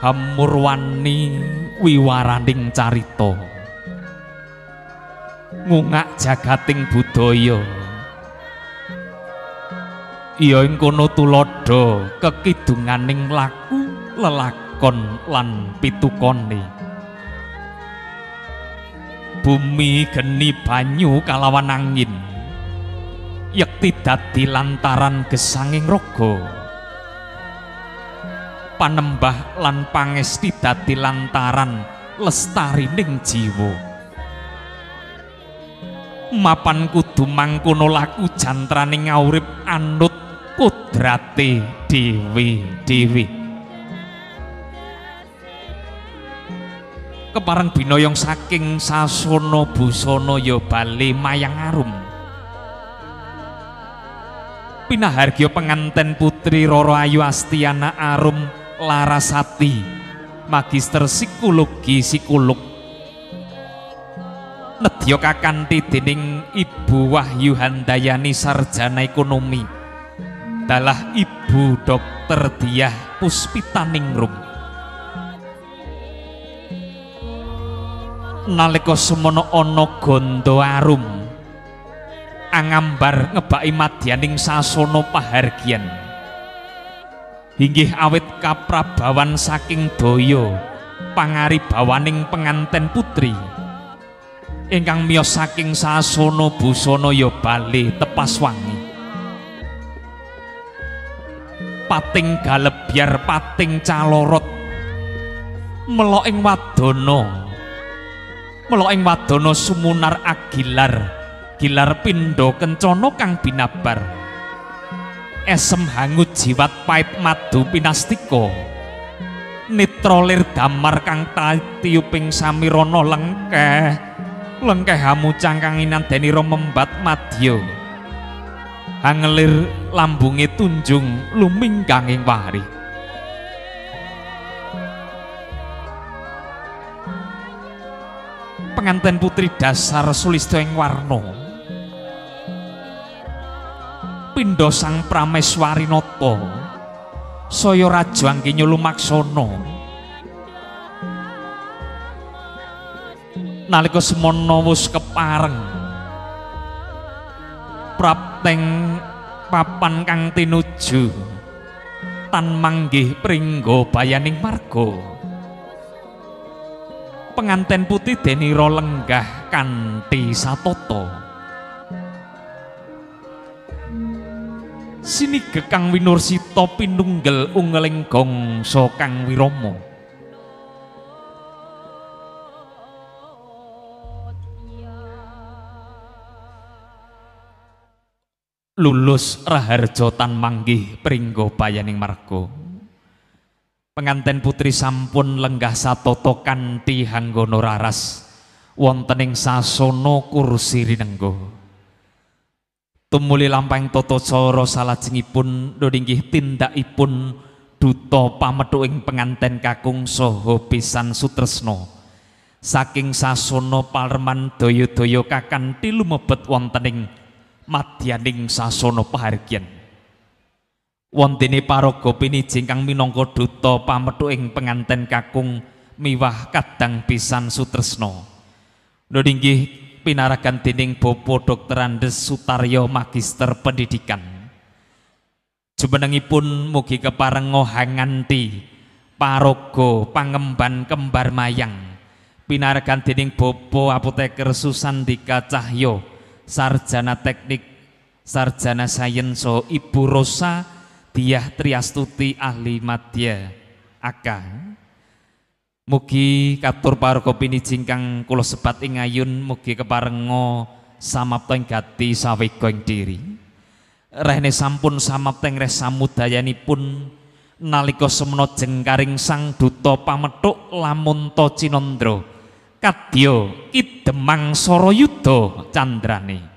Hamurwani wiwaraning carita ngungak jagating budaya ya ing kono tuladha kekidunganing laku lelakon lan pitukone bumi geni banyu kalawan angin yekti dadi lantaran gesanging raga panembah lan pangesti dadi lantaran lestarining jiwa mapan kudu mangkono laku jantraning ngaurip anut kudrate dewi-dewi kepareng binayong saking sasana busana ya bali mayang arum pinahargya penganten putri Roro Ayu Astiana Arum Larasati Magister Psikologi Psikolog nedya kakanthi dening Ibu Wahyu Handayani Sarjana Ekonomi dalah Ibu Dr. Diah Puspitaningrum nalika semana ana gondo arum angambar ngebaki madyaning sasana pahargyan inggih awit kaprabawan saking daya pangaribawaning penganten putri ingkang miyos saking sasana busana ya bali tepas wangi pating galebyar pating calorot melok ing wadana sumunar agilar gilar pindha kencana kang binabar esem hangut jiwat pait madu pinastika nitra lir damar kang tiuping samirana lengkeh hamucang kang inandeni romembat madya hangelir lambunge tunjung lumingkanging wari penganten putri dasar sulistya ing warna pindha sang prameswarinata saya raja angkenya lumaksana nalika semana wis kepareng prapteng papan kang tinuju tan manggih pringga bayaning marga penganten putih denira lenggah kanthi satata sinige kang winursita pinunggel ungeling gangsa kang wirama lulus raharja tan manggih pringga bayaning marga penganten putri sampun lenggah satata kanthi hanggana raras wonten ing sasana kursi rinengga tumuli lampahing tata cara salajengipun nggih tindakipun duta pamethuk penganten kakung saha pisan sutresna saking sasana Palerman daya-daya kakanthi lumebet wontening madyaning sasana pahargyan wontene paraga piniji ingkang minangka duta pamethuk penganten kakung miwah kadang pisan sutresna nggih pinaragan dening Bapak Dr. Andes Sutaryo Magister Pendidikan jumenengipun mugi kepareng ngohanganti paraga pangemban kembar mayang pinaragan dening Bapak Apoteker Susandika Cahyo Sarjana Teknik Sarjana Sains Ibu Rosa Diah Triastuti Ahli Madya AK mugi katur paraga piniji ingkang kula sebat ing ayun mugi keparenga samapta ing gati sawega ing diri rehne sampun samapta ing reh samudayanipun nalika semana jengkaring sang duta pamethuk Lamunta Cinandra kadya Kidemang Sarayuda candrane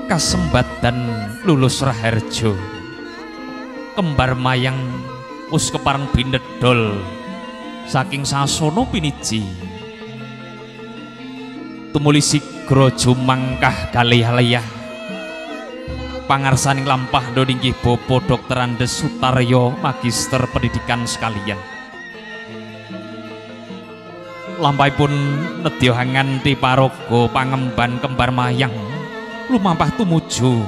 kasembadan lulus Raharjo kembar mayang wis kepareng binedol saking sasana piniji tumuli sigra jumangkah kalih-alih pangarsaning lampah inggih Bapak Dr. Andes Sutaryo Magister Pendidikan sekalian lampahipun nedya nganti paraga pangemban kembar mayang lumampah tumuju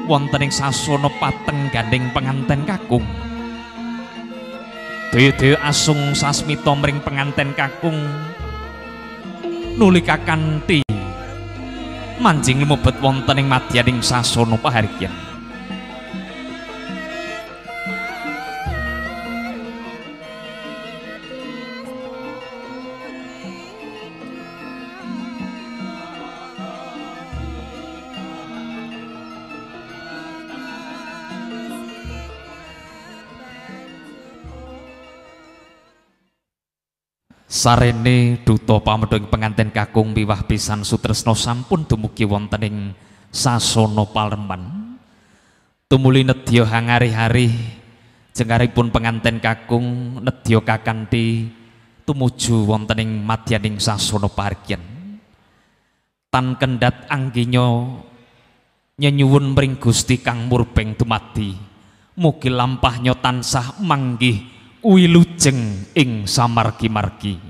wonten ing sasana pateng gandeng penganten kakung daya asung sasmita mring penganten kakung nuli kakanthi manjing lumebet wonten ing madyaning sasana pahargyan sarene duta pamedhing penganten kakung piwah pisan sutresna sampun dumugi wonten ing sasana Palemban tumuli nedya hangari-hari jengaripun penganten kakung nedya kakanthi tumuju wonten ing madyaning sasana pahargyan tan kendhat angginya nyenyuwun mring Gusti kang murbeng dumadi mugi lampahnya tansah manggih wilujeng ing samargi-margi